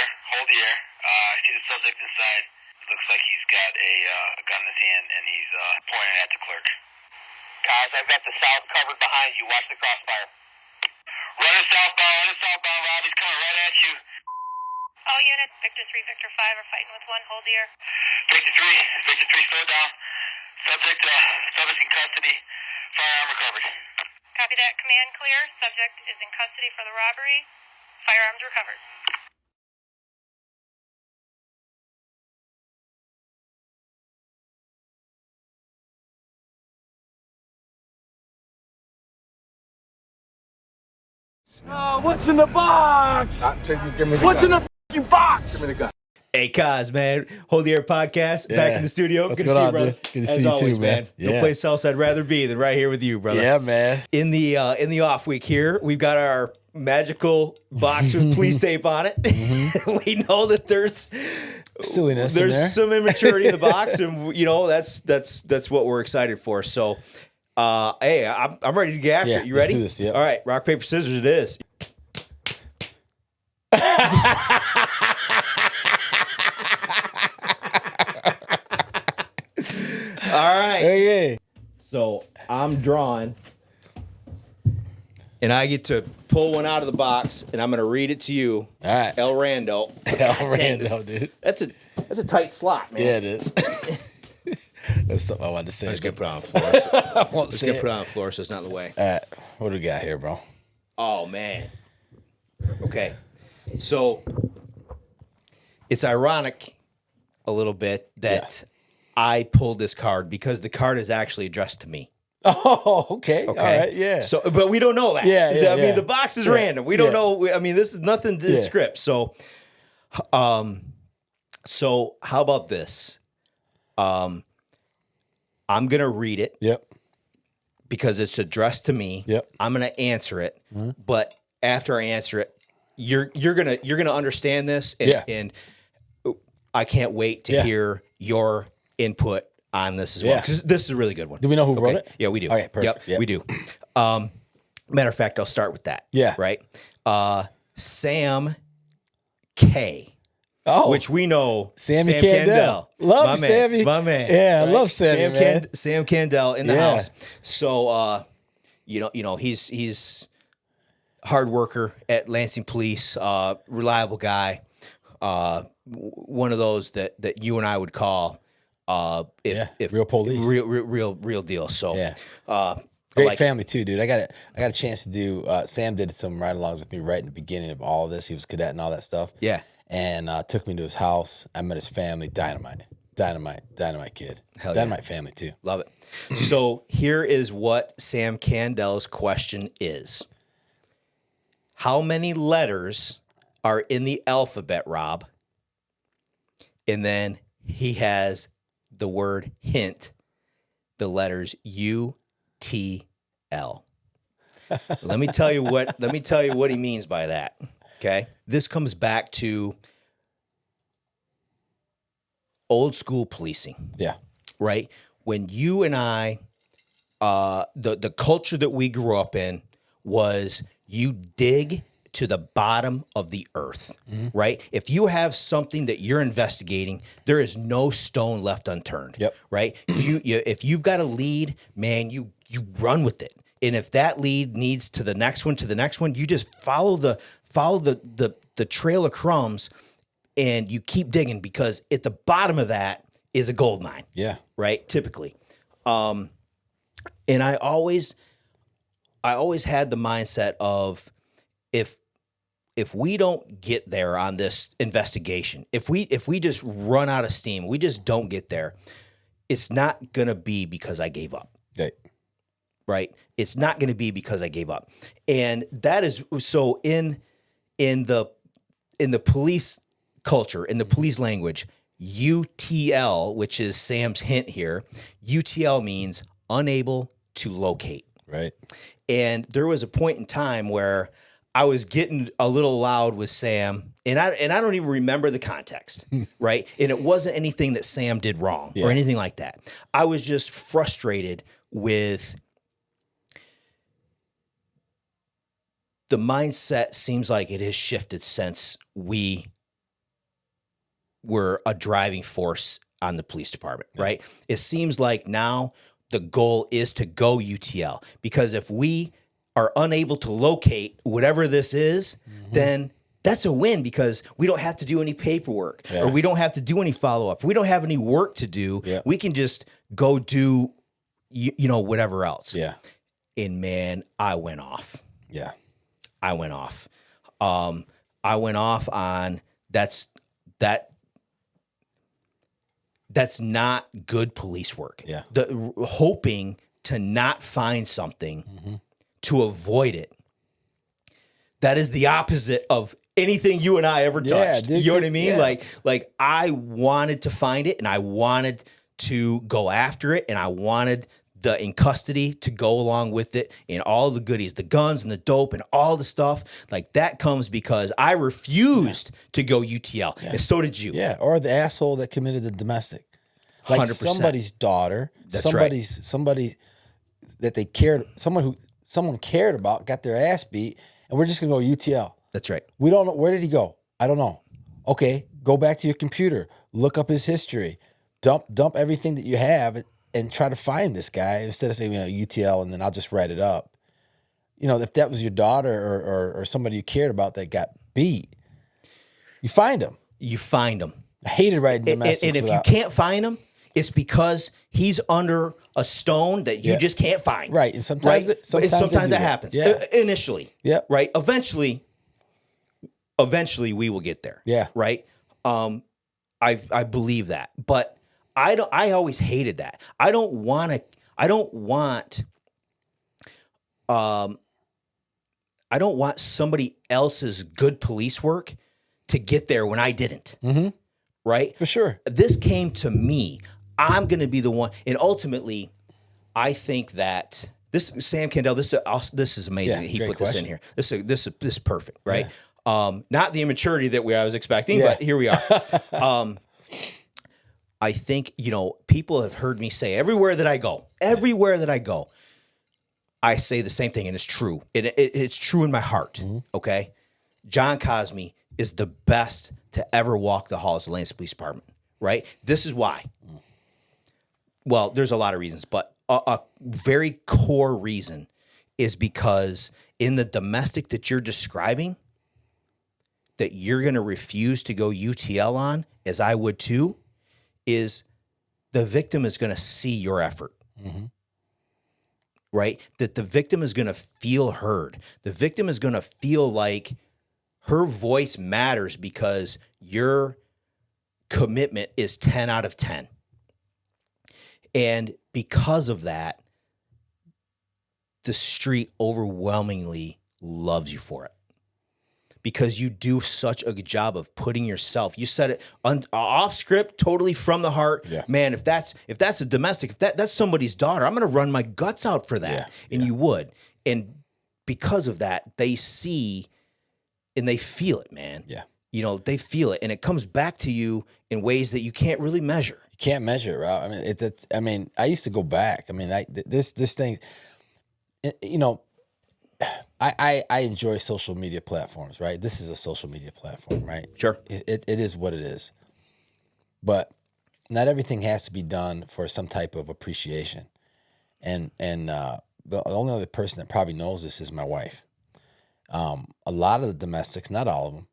Hold the air. I see the subject inside. Looks like he's got a gun in his hand, and he's pointing at the clerk. Guys, I've got the south covered behind you. Watch the crossfire. Running southbound, Rob. He's coming right at you. All units, Victor 3, Victor 5 are fighting with 1. Hold the air. Victor 3, slow down. Subject in custody. Firearm recovered. Copy that. Command clear. Subject is in custody for the robbery. Firearms recovered. What's in the box? What's in the fucking box? Give me the gun. Hey, Kaz, man. Hold the Air podcast. Yeah. Back in the studio. What's Good to going see you, on, brother. dude? Good to As see you always, too, man. No Yeah. place else I'd rather be than right here with you, brother. Yeah, man. In the off week here, we've got our magical box with police tape on it. We know that there's Silliness in there. There's some immaturity in the box, and that's what we're excited for. So, hey, I'm ready to get after Yeah, it. You let's ready? do this, yeah. All right, rock paper scissors. It is. All right. Okay. So I'm drawing, and I get to pull one out of the box, and I'm going to read it to you. All right. El Rando. El Dang, Rando, dude. That's a tight slot, man. Yeah, it is. That's something I wanted to say. Let's get but put on the floor. So, I won't let's say get it. put on the floor so it's not in the way. All right. What do we got here, bro? Oh, man. Okay. So it's ironic a little bit that I pulled this card because the card is actually addressed to me. Oh, okay. Okay. All right. Yeah. So, but we don't know that. Yeah, yeah, I mean, yeah. the box is Yeah. random. We don't Yeah. know. I mean, this is nothing to the Yeah. script. So, so how about this? I'm gonna read it Yep. because it's addressed to me. Yep. I'm gonna answer it, but after I answer it, you're gonna understand this, and, Yeah. and I can't wait to Yeah. hear your input on this as well Yeah. because this is a really good one. Do we know who wrote Okay. it? Yeah, we do. Okay, perfect. Yep, Yep. we do. Matter of fact, I'll start with that. Yeah. Right. Sam K. Oh, Which we know, Sammy Sam Candell. Love my you, man, Sammy. my man. Yeah, I love Sammy, man. Sam Candell in the Yeah. house. So, you know, he's hard worker at Lansing Police, reliable guy, one of those that you and I would call, if real police. real deal. So, Yeah. I Great like- family too, dude. I got a chance to do. Sam did some ride-alongs with me right in the beginning of all of this. He was cadet and all that stuff. Yeah. And took me to his house. I met his family. Dynamite kid. Hell yeah. Dynamite family too. Love it. So here is what Sam Candell's question is. How many letters are in the alphabet, Rob? And then he has the word hint, the letters U, T, L. Let me tell you what he means by that. Okay? This comes back to old school policing. Yeah. Right? When you and I, the culture that we grew up in was you dig to the bottom of the earth, right? If you have something that you're investigating, there is no stone left unturned. Yep. Right? You if you've got a lead, man, you run with it. And if that lead needs to the next one, you just follow the trail of crumbs and you keep digging because at the bottom of that is a gold mine. Yeah. Right? Typically. And I always had the mindset of if we don't get there on this investigation, if we just run out of steam, we just don't get there, it's not going to be because I gave up. Right. Right? It's not going to be because I gave up. And that is so in the police culture, in the police language, UTL, which is Sam's hint here, UTL means unable to locate. Right. And there was a point in time where I was getting a little loud with Sam, and I don't even remember the context, right? And it wasn't anything that Sam did wrong or anything like that. I was just frustrated with the mindset. Seems like it has shifted since we were a driving force on the police department, right? It seems like now the goal is to go UTL, because if we are unable to locate whatever this is, then that's a win, because we don't have to do any paperwork or we don't have to do any follow-up. We don't have any work to do. Yeah. We can just go do, whatever else. Yeah. And man, I went off. Yeah. I went off. I went off on that's not good police work. Yeah. Hoping to not find something to avoid it. That is the opposite of anything you and I ever touched. Dude, you know what I mean? yeah. Like I wanted to find it, and I wanted to go after it, and I wanted the in custody to go along with it, and all the goodies, the guns and the dope and all the stuff. Like that comes because I refused to go UTL, and so did you. Yeah, or the asshole that committed the domestic. Like 100%. somebody's daughter, That's somebody that they cared, someone cared about got their ass beat, and we're just gonna go UTL. That's right. We don't know, where did he go? I don't know. Okay, go back to your computer, look up his history, dump everything that you have, and try to find this guy instead of saying UTL and then I'll just write it up. If that was your daughter or somebody you cared about that got beat, you find him. You find them. I hated writing domestics. And if you can't find him, it's because he's under a stone that you just can't find. Right. And sometimes sometimes that happens. Yeah. Initially. Yeah. Right. Eventually we will get there. Yeah. Right. I believe that. But I always hated that. I don't want somebody else's good police work to get there when I didn't. Mm-hmm. Right? For sure. This came to me. I'm going to be the one. And ultimately, I think that this Sam Candell, this is amazing that he put this in here. This is perfect, right? Yeah. Not the immaturity that I was expecting, but here we are. I think, people have heard me say everywhere that I go, I say the same thing, and it's true. It's true in my heart, okay? John Cosme is the best to ever walk the halls of the Lansing Police Department, right? This is why. Well, there's a lot of reasons, but a very core reason is because in the domestic that you're describing, that you're going to refuse to go UTL on, as I would too, is the victim is going to see your effort, right? That the victim is going to feel heard. The victim is going to feel like her voice matters because your commitment is 10 out of 10. And because of that, the street overwhelmingly loves you for it. Because you do such a good job of putting yourself. You said it off script, totally from the heart. Yeah. Man, if that's a domestic, if that's somebody's daughter, I'm going to run my guts out for that. And you would. And because of that, they see and they feel it, man. Yeah. They feel it, and it comes back to you in ways that you can't really measure. You can't measure it, Rob. I used to go back. This thing, I enjoy social media platforms, right? This is a social media platform, right? Sure. It is what it is. But not everything has to be done for some type of appreciation. And the only other person that probably knows this is my wife. A lot of the domestics, not all of them,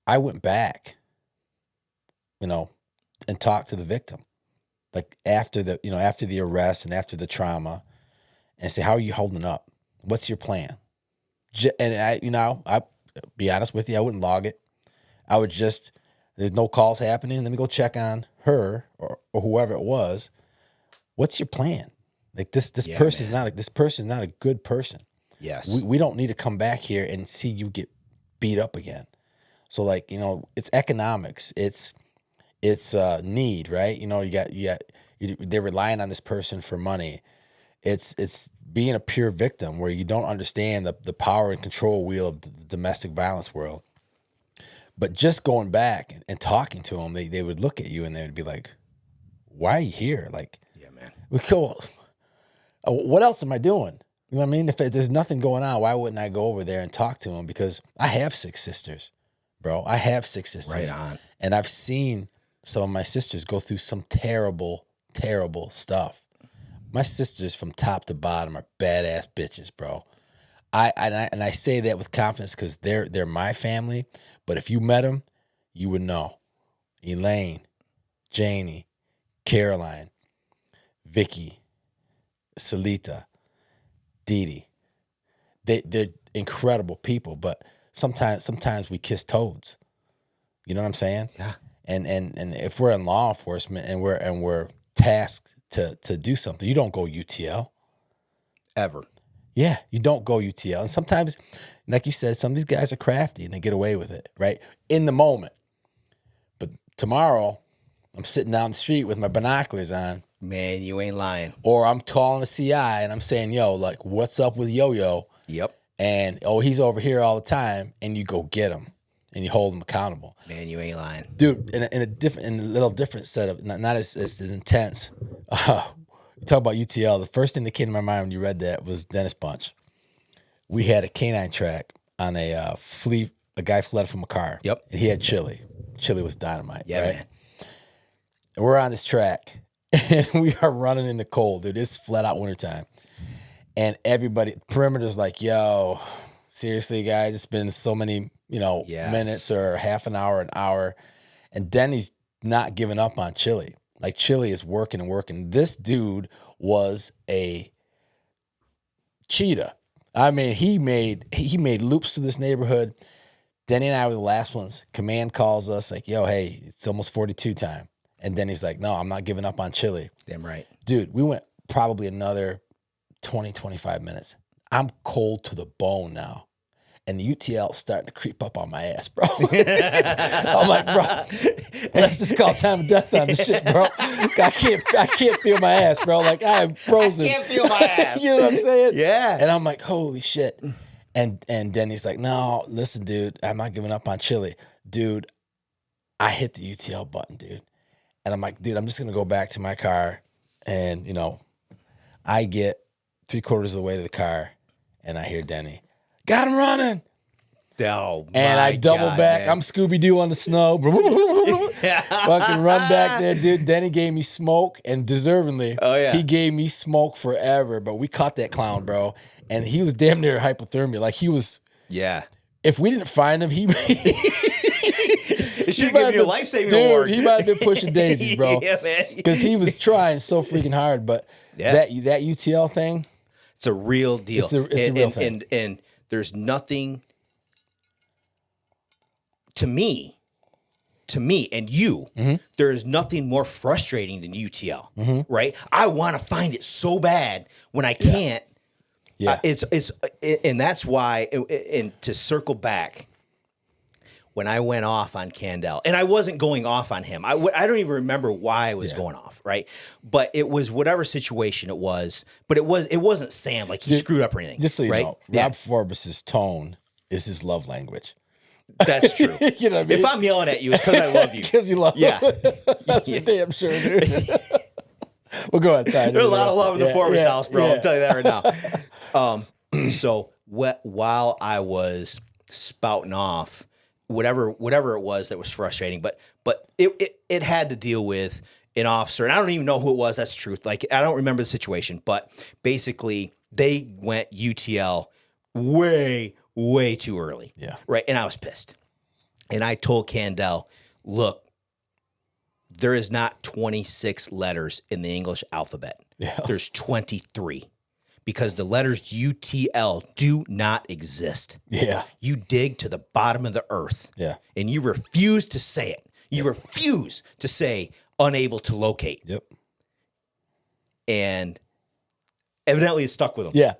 I went back, and talked to the victim, like after the arrest and after the trauma, and say, how are you holding up? What's your plan? And I be honest with you, I wouldn't log it. I would just, there's no calls happening. Let me go check on her or whoever it was. What's your plan? Like this person's not a good person. Yes. We don't need to come back here and see you get beat up again. So it's economics. It's need, right? They're relying on this person for money. It's being a pure victim where you don't understand the power and control wheel of the domestic violence world. But just going back and talking to them, they would look at you and they would be like, why are you here? Like, yeah, man. We go, what else am I doing? You know what I mean? If there's nothing going on, why wouldn't I go over there and talk to them? Because I have 6 sisters. bro. I have 6 sisters. Right on. And I've seen some of my sisters go through some terrible, terrible stuff. My sisters from top to bottom are badass bitches, bro. I say that with confidence because they're my family. But if you met them, you would know. Elaine, Janie, Caroline, Vicky, Salita, Dee Dee. They're incredible people, but sometimes we kiss toads. You know what I'm saying? Yeah. And if we're in law enforcement and we're tasked to do something, you don't go UTL. Ever. Yeah, you don't go UTL. And sometimes, like you said, some of these guys are crafty and they get away with it, right? In the moment. But tomorrow, I'm sitting down the street with my binoculars on, Man, you ain't lying. or I'm calling the CI and I'm saying, yo, like, what's up with Yo-Yo? Yep. And, oh, he's over here all the time. And you go get him and you hold him accountable. Man, you ain't lying. Dude, in a little different setup, not as intense. You talk about UTL. The first thing that came to my mind when you read that was Dennis Bunch. We had a canine track on a guy fled from a car. Yep. And he had chili. Chili was dynamite. Yeah, right? man. And we're on this track and we are running in the cold, dude. It's flat out wintertime. And everybody, perimeter's like, yo, seriously, guys, it's been so many, Yes. minutes or half an hour. And Denny's not giving up on Chili. Like, Chili is working and working. This dude was a cheetah. I mean, he made loops through this neighborhood. Denny and I were the last ones. Command calls us like, yo, hey, it's almost 42 time. And Denny's like, no, I'm not giving up on Chili. Damn right. Dude, we went probably another 20, 25 minutes. I'm cold to the bone now. And the UTL starting to creep up on my ass, bro. I'm like, bro, let's just call time of death on this shit, bro. I can't feel my ass, bro. Like, I am frozen. I can't feel my ass. You know what I'm saying? Yeah. And I'm like, holy shit. And Denny's like, no, listen, dude, I'm not giving up on Chili. Dude, I hit the UTL button, dude. And I'm like, dude, I'm just going to go back to my car. And, I get 3/4 of the way to the car and I hear Denny. Got him running. Oh, And I double God, back. man. I'm Scooby-Doo on the snow. Fucking run back there, dude. Denny gave me smoke, and deservingly, Oh, yeah. he gave me smoke forever. But we caught that clown, bro. And he was damn near hypothermia. Like, he was, Yeah. if we didn't find him, he It should give you a life-saving award. He might have been pushing daisies, bro. Yeah, man. Because he was trying so freaking hard. But Yeah. that UTL thing, It's a real deal. It's a real thing. And there's nothing to me and you, there is nothing more frustrating than UTL, right? I want to find it so bad when I can't. yeah. And that's why, and to circle back, when I went off on Candel, and I wasn't going off on him. I don't even remember why I was going off, right? But it was whatever situation it was. But it wasn't Sam, like he screwed up or anything. Just so you right? know, Yeah, Rob Forbes' tone is his love language. that's true. You know what I mean? If I'm yelling at you, it's because I love you. Because you love Yeah. him. That's for damn sure, dude. Well, go ahead. Sorry, There's a lot of love in the Forbes house, bro. yeah. I'll tell you that right now. So while I was spouting off, whatever it was that was frustrating, but it had to deal with an officer, and I don't even know who it was. That's the truth. Like, I don't remember the situation, but basically they went UTL way too early. Yeah. Right. And I was pissed. And I told Candel, look, there is not 26 letters in the English alphabet. Yeah. There's 23 because the letters UTL do not exist. Yeah. You dig to the bottom of the earth. Yeah. And you refuse to say it. You refuse to say unable to locate. Yep. And evidently it stuck with him. Yeah.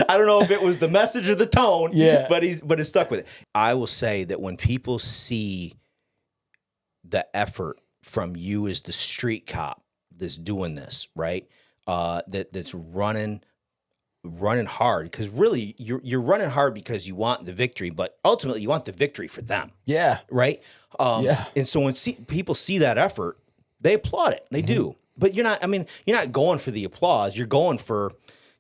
I don't know if it was the message or the tone, Yeah. but it stuck with it. I will say that when people see the effort from you as the street cop that's doing this, right? That's running hard, because really you're running hard because you want the victory, but ultimately you want the victory for them, Yeah. right? Yeah. And so when people see that effort, they applaud it. They do. But you're not going for the applause. You're going for,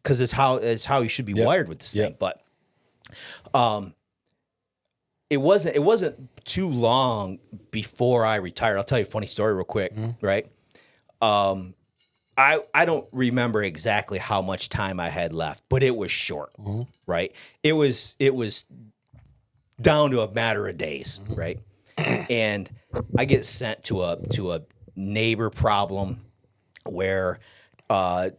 because it's how you should be wired with this thing. But it wasn't too long before I retired. I'll tell you a funny story real quick, right? I don't remember exactly how much time I had left, but it was short, right? It was down to a matter of days, right? And I get sent to a neighbor problem where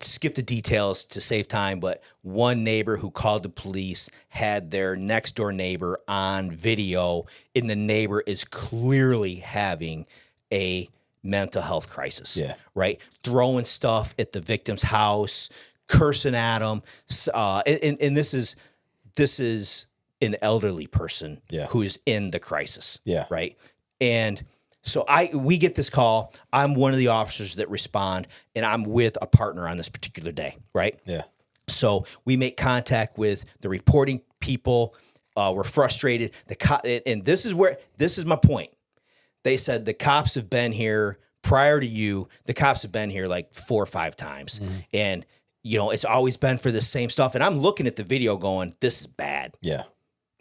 skip the details to save time, but one neighbor who called the police had their next door neighbor on video, and the neighbor is clearly having a mental health crisis. Yeah. Right? Throwing stuff at the victim's house, cursing at them. And this is an elderly person who is in the crisis. Yeah. Right. And so we get this call. I'm one of the officers that respond, and I'm with a partner on this particular day. Right. Yeah. So we make contact with the reporting people. We're frustrated. And this is my point. They said the cops have been here prior to you. The cops have been here like 4 or 5 times. And, it's always been for the same stuff. And I'm looking at the video going, this is bad. Yeah.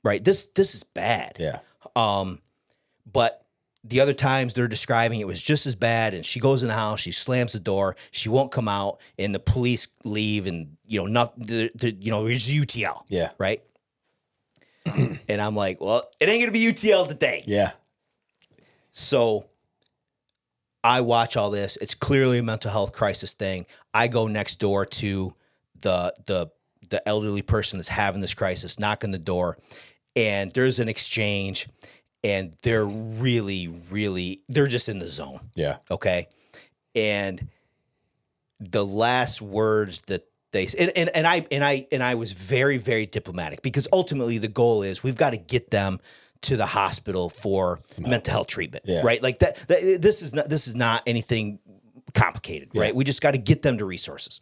Right? This is bad. Yeah. But the other times they're describing it was just as bad. And she goes in the house, she slams the door, she won't come out, and the police leave, and there's UTL. Yeah. Right? And I'm like, well, it ain't gonna be UTL today. Yeah. So I watch all this. It's clearly a mental health crisis thing. I go next door to the elderly person that's having this crisis, knock on the door, and there's an exchange, and they're really, really, they're just in the zone. Yeah. Okay. And the last words that they and I was very, very diplomatic, because ultimately the goal is we've got to get them to the hospital for mental health treatment, right? Like that this is not anything complicated, right? We just got to get them to resources.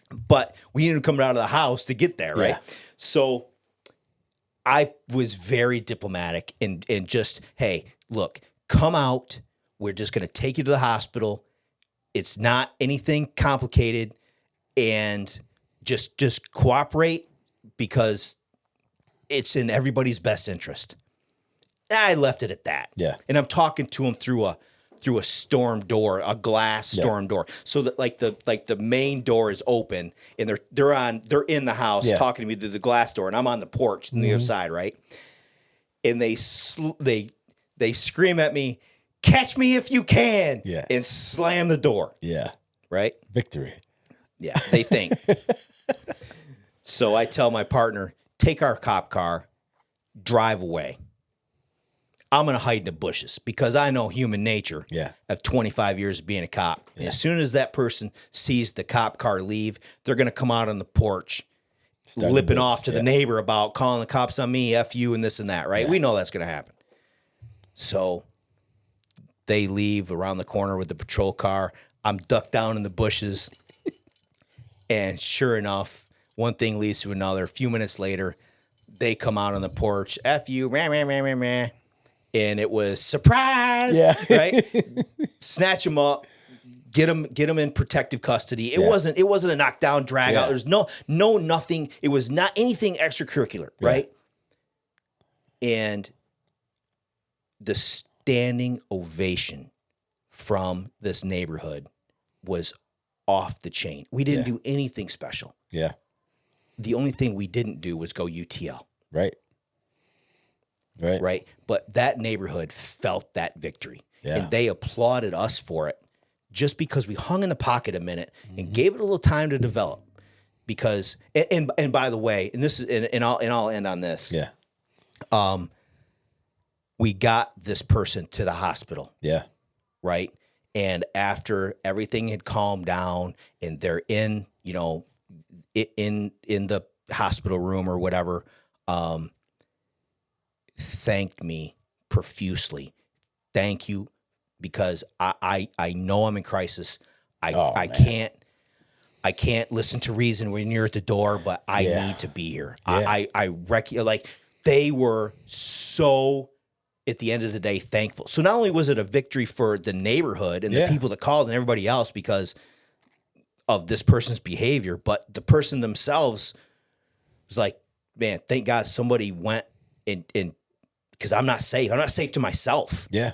But we need to come out of the house to get there, right? Yeah. So I was very diplomatic and just, hey, look, come out. We're just going to take you to the hospital. It's not anything complicated, and just cooperate, because it's in everybody's best interest. I left it at that. Yeah. And I'm talking to him through a storm door, a glass storm door. So that like the main door is open, and they're in the house talking to me through the glass door, and I'm on the porch on the other side, right? And they scream at me, "Catch me if you can." Yeah. And slam the door. Yeah. Right? Victory. Yeah, they think. So I tell my partner, take our cop car, drive away. I'm going to hide in the bushes, because I know human nature. Yeah. Of 25 years of being a cop. And as soon as that person sees the cop car leave, they're going to come out on the porch, lipping off to the neighbor about calling the cops on me, F you, and this and that, right? Yeah. We know that's going to happen. So they leave around the corner with the patrol car. I'm ducked down in the bushes. And sure enough, one thing leads to another. A few minutes later, they come out on the porch, F you, rah, rah, rah, rah, rah. And it was surprise, right? Snatch them up, get them in protective custody. It wasn't a knockdown, drag out. There's no nothing. It was not anything extracurricular, right? And the standing ovation from this neighborhood was off the chain. We didn't do anything special. Yeah. The only thing we didn't do was go UTL. Right. Right. But that neighborhood felt that victory. Yeah. And they applauded us for it, just because we hung in the pocket a minute and gave it a little time to develop. Because and by the way, and this is and I'll end on this. Yeah. We got this person to the hospital. Yeah. Right. And after everything had calmed down, and they're in the hospital room or whatever, thanked me profusely. Thank you, because I know I'm in crisis. I can't listen to reason when you're at the door, but I need to be here. Yeah. Like, they were so, at the end of the day, thankful. So not only was it a victory for the neighborhood and the people that called and everybody else because of this person's behavior, but the person themselves was like, man, thank God somebody went and because I'm not safe. I'm not safe to myself. Yeah.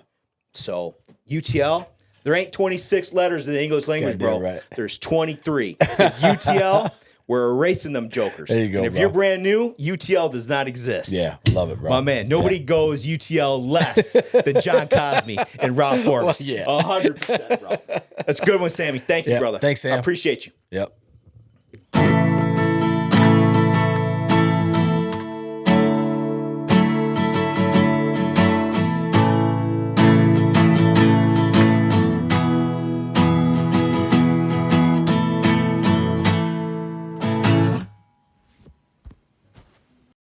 So UTL, there ain't 26 letters in the English language, bro. Goddamn right. There's 23. UTL, we're erasing them jokers. There you go, And if bro. you're brand new, UTL does not exist. Yeah. Love it, bro. My man, nobody goes UTL less than John Cosme and Rob Forbes. Well, yeah. 100%, bro. That's a good one, Sammy. Thank you, Yeah. brother. Thanks, Sam. I appreciate you. Yep.